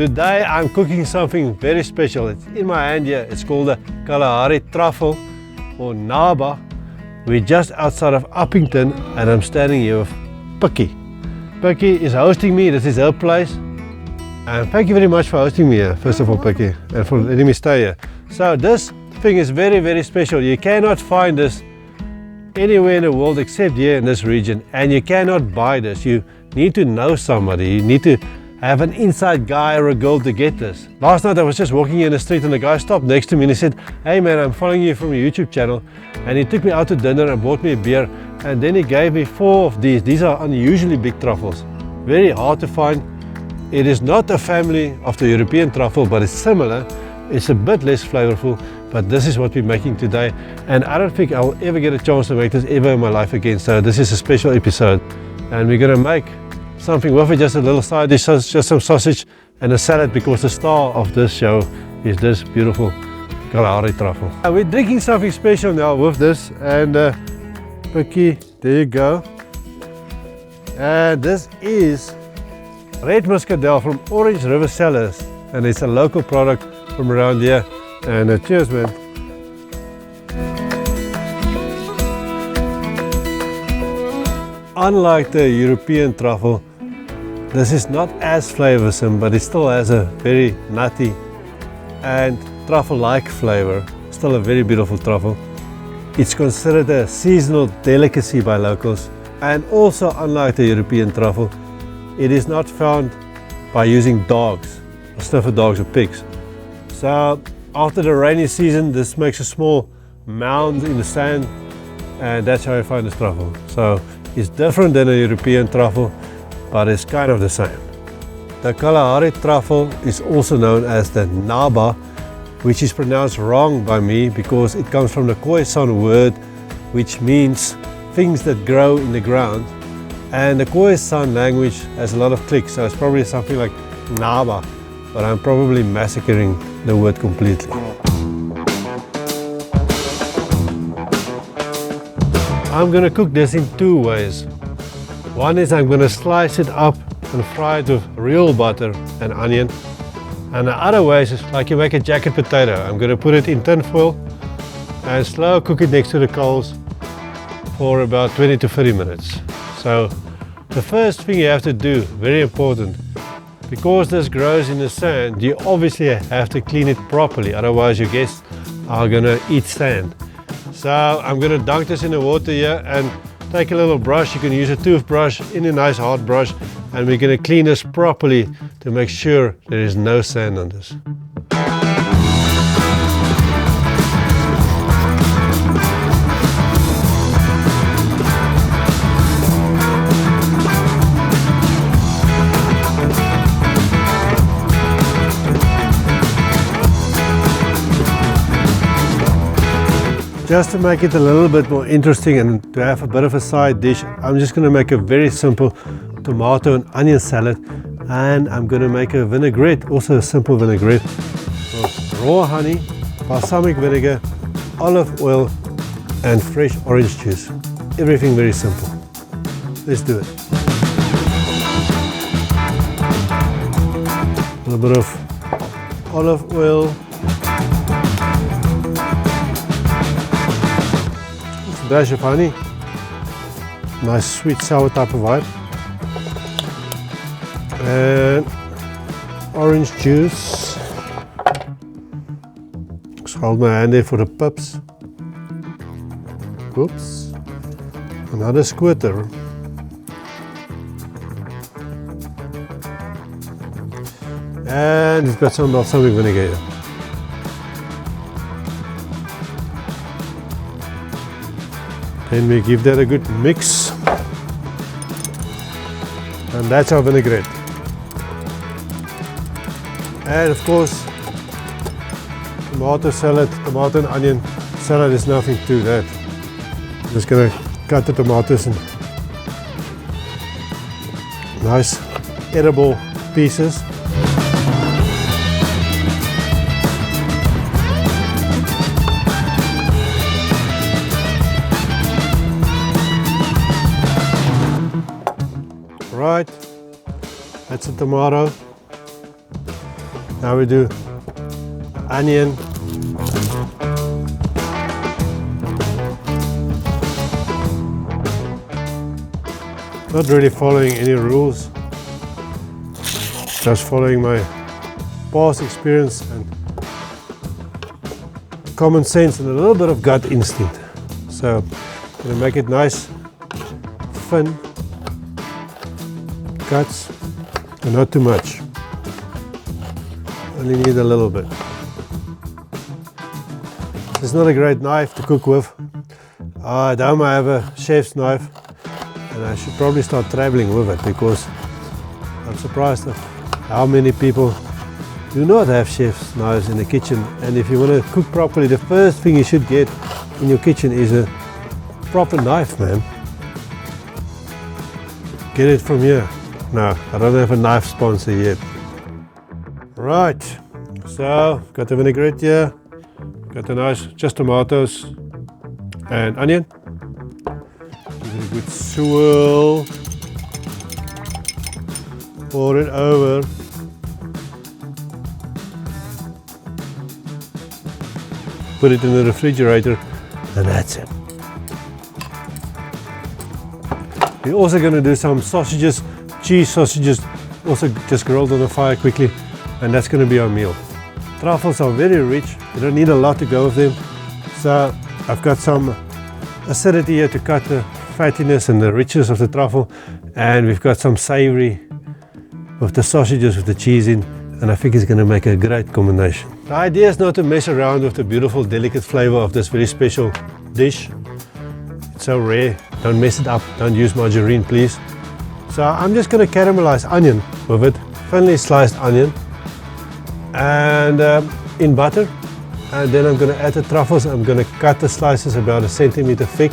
Today I'm cooking something very special. It's in my hand here. It's called the Kalahari Truffle or NAMA. We're just outside of Upington and I'm standing here with PIKI. PIKI is hosting me. This is her place. And thank you very much for hosting me here, first of all, PIKI, and for letting me stay here. So this thing is very, very special. You cannot find this anywhere in the world except here in this region, and you cannot buy this. You need to know somebody. You need to have an inside guy or a girl to get this. Last night I was just walking in the street and the guy stopped next to me and he said, "Hey man, I'm following you from your YouTube channel," and he took me out to dinner and bought me a beer, and then he gave me 4 of these. These are unusually big truffles, very hard to find. It is not a family of the European truffle, but it's similar. It's a bit less flavorful, but this is what we're making today. And I don't think I'll ever get a chance to make this ever in my life again. So this is a special episode. And we're gonna make something with it, just a little side dish, just some sausage and a salad, because the star of this show is this beautiful Kalahari truffle. We're drinking something special now with this, and PIKI, there you go. And this is red muscadel from Orange River Cellars, and it's a local product from around here. And cheers, man. Unlike the European truffle, this is not as flavoursome, but it still has a very nutty and truffle-like flavour. Still a very beautiful truffle. It's considered a seasonal delicacy by locals, and also unlike the European truffle, it is not found by using dogs, or sniffer dogs or pigs. So after the rainy season, this makes a small mound in the sand, and that's how I find this truffle. So it's different than a European truffle, but it's kind of the same. The Kalahari truffle is also known as the NAMA, which is pronounced wrong by me because it comes from the Khoisan word, which means things that grow in the ground. And the Khoisan language has a lot of clicks, so it's probably something like NAMA, but I'm probably massacring the word completely. I'm gonna cook this in 2 ways. One is I'm gonna slice it up and fry it with real butter and onion. And the other way is like you make a jacket potato. I'm gonna put it in tin foil and slow cook it next to the coals for about 20 to 30 minutes. So the first thing you have to do, very important, because this grows in the sand, you obviously have to clean it properly, otherwise your guests are gonna eat sand. So I'm gonna dunk this in the water here and take a little brush. You can use a toothbrush, in a nice hard brush, and we're gonna clean this properly to make sure there is no sand on this. Just to make it a little bit more interesting and to have a bit of a side dish, I'm just going to make a very simple tomato and onion salad, and I'm going to make a vinaigrette, also a simple vinaigrette. Raw honey, balsamic vinegar, olive oil and fresh orange juice. Everything very simple. Let's do it. A little bit of olive oil. Dash of honey, nice sweet sour type of vibe, and orange juice. Just hold my hand there for the pups. Oops, another squitter. And it's got some balsamic vinegar here. Then we give that a good mix, and that's our vinaigrette. And of course, tomato salad, tomato and onion salad is nothing to that. I'm just gonna cut the tomatoes in nice edible pieces. Right, that's a tomato. Now we do onion. Not really following any rules, just following my past experience and common sense and a little bit of gut instinct. So I'm going to make it nice, thin cuts, and not too much. Only need a little bit. It's not a great knife to cook with. At home I have a chef's knife, and I should probably start traveling with it, because I'm surprised at how many people do not have chef's knives in the kitchen. And if you want to cook properly, the first thing you should get in your kitchen is a proper knife, man. Get it from here. No, I don't have a knife sponsor yet. Right, so got the vinaigrette here, got the nice, just tomatoes and onion. Give it a good swirl. Pour it over. Put it in the refrigerator, and that's it. We're also going to do some sausages, cheese sausages, also just grilled on the fire quickly, and that's going to be our meal. Truffles are very rich, you don't need a lot to go with them. So I've got some acidity here to cut the fattiness and the richness of the truffle, and we've got some savory with the sausages with the cheese in, and I think it's going to make a great combination. The idea is not to mess around with the beautiful, delicate flavor of this very special dish. It's so rare. Don't mess it up. Don't use margarine, please. So I'm just going to caramelize onion with it, thinly sliced onion, and in butter. And then I'm going to add the truffles. I'm going to cut the slices about 1 centimeter thick,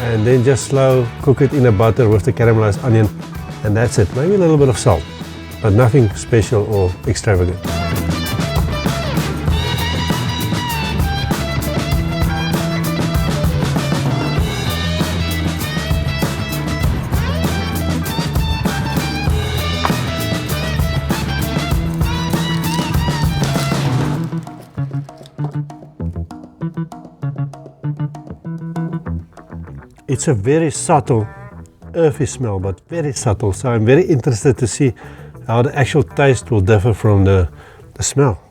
and then just slow cook it in the butter with the caramelized onion, and that's it. Maybe a little bit of salt, but nothing special or extravagant. It's a very subtle, earthy smell, but very subtle. So I'm very interested to see how the actual taste will differ from the smell.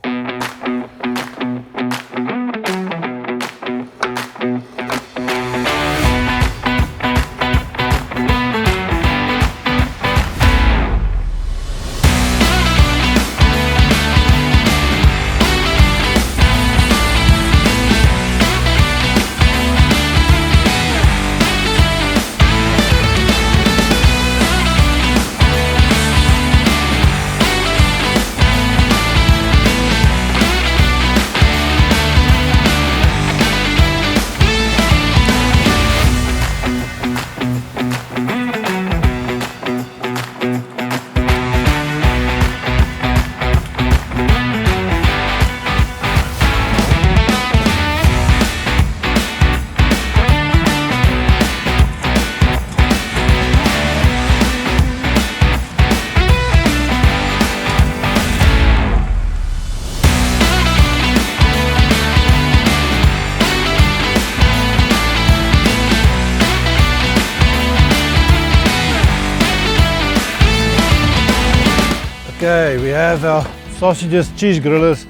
Okay, we have our sausages, cheese grillers.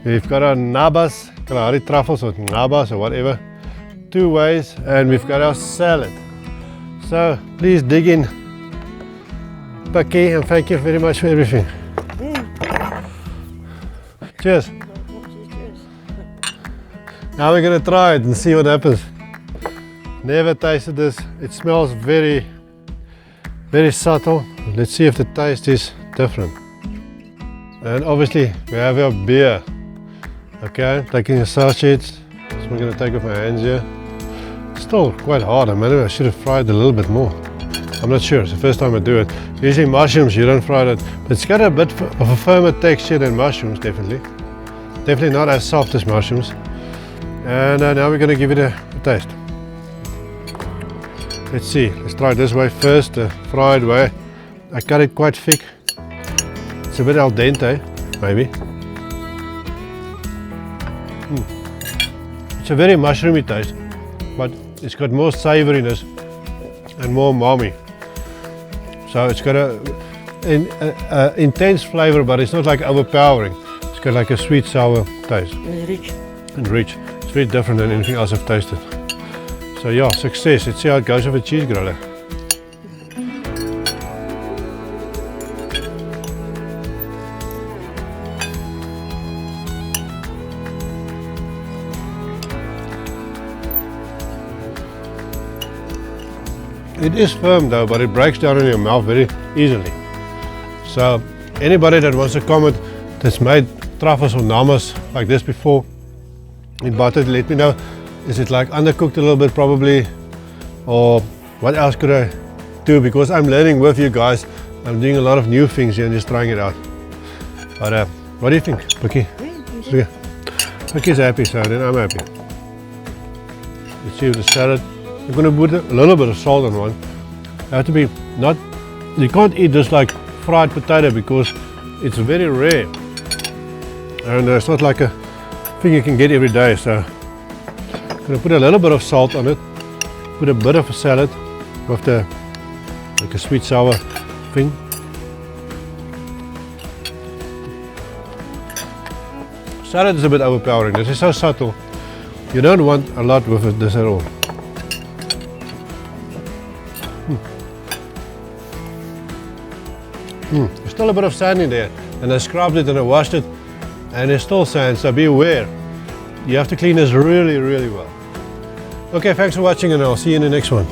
We've got our nabas, Kalahari truffles or nabas or whatever, 2 ways, and we've got our salad. So please dig in, PIKI, and thank you very much for everything. Cheers. Now we're going to try it and see what happens. Never tasted this. It smells very, very subtle. Let's see if the taste is different. And obviously we have our beer. Okay, taking a sausage. So I'm going to take off my hands here. Still quite hard. I should have fried it a little bit more. I'm not sure. It's the first time I do it. Usually mushrooms you don't fry that, but it's got a bit of a firmer texture than mushrooms. Definitely not as soft as mushrooms. And now we're going to give it a taste. Let's see. Let's try it this way first, the fried way. I cut it quite thick. It's a bit al dente. maybe. It's a very mushroomy taste, but it's got more savouriness and more umami. So it's got a intense flavour, but it's not like overpowering. It's got like a sweet sour taste. Rich. And rich. It's very different than anything else I've tasted. So yeah, success. Let's see how it goes with a cheese griller. It is firm though, but it breaks down in your mouth very easily. So anybody that wants to comment that's made truffles or namas like this before in butter, let me know. Is it like undercooked a little bit probably? Or what else could I do? Because I'm learning with you guys. I'm doing a lot of new things here and just trying it out. But what do you think, Piki? Yeah. Piki's happy, so then I'm happy. Let's see with the salad. I'm going to put a little bit of salt on one. You have to be not, you can't eat this like fried potato because it's very rare. And it's not like a thing you can get every day. So I'm going to put a little bit of salt on it. Put a bit of a salad with the like a sweet sour thing. Salad is a bit overpowering. This is so subtle. You don't want a lot with this at all. There's still a bit of sand in there, and I scrubbed it and I washed it, and there's still sand, so be aware. You have to clean this really, really well. Okay, thanks for watching, and I'll see you in the next one.